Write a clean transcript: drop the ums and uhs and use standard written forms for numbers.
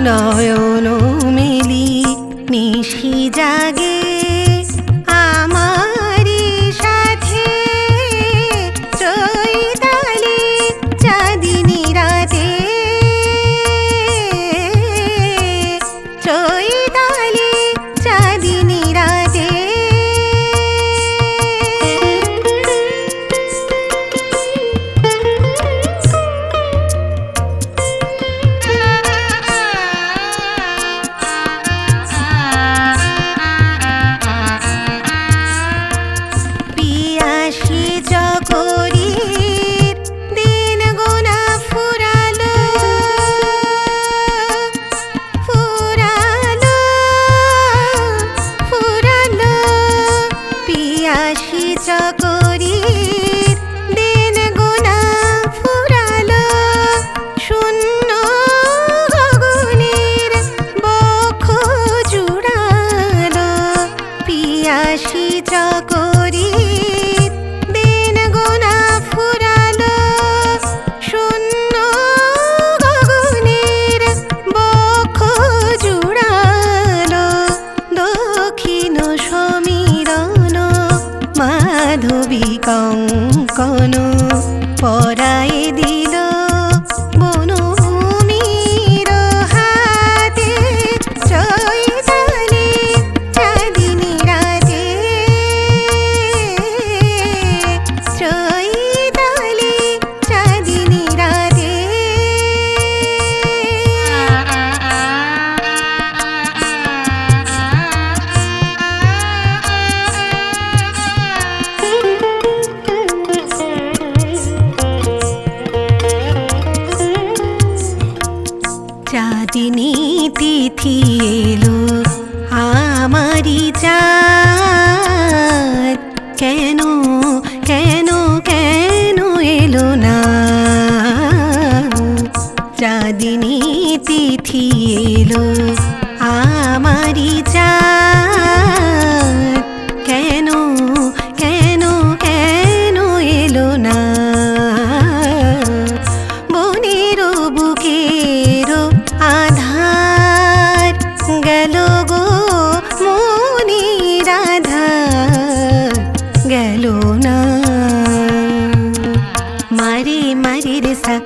নয়ন মেলি নিশি জাগে আমারি সাথে চৈতালি চাঁদিনী রাতে চৈতালি চাঁদিনী রাতে চকরির দিন গোনা ফুরালো শূন্য গগনের বক্ষ জুড়ালো পিয়াসী চকরির দিন গোনা ফুরালো শূন্য গগনের বক্ষ জুড়ালো দক্ষিণ সমীরণ মাধবী কঙ্কন পরায় দিল বনভূমির হাতে চৈতালি চাঁদিনী রাতে চৈতালি চাঁদিনী রাতে চাঁদিনী তিথি এলো আমারি চাঁদ কেন কেন কেন এলো না চাঁদিনী তিথি এলো আমারি চাঁদ কেন কেন কেন এলো না বনের বুকের আধার গেল গো মনির আধার গেল না মারে মারে রে সা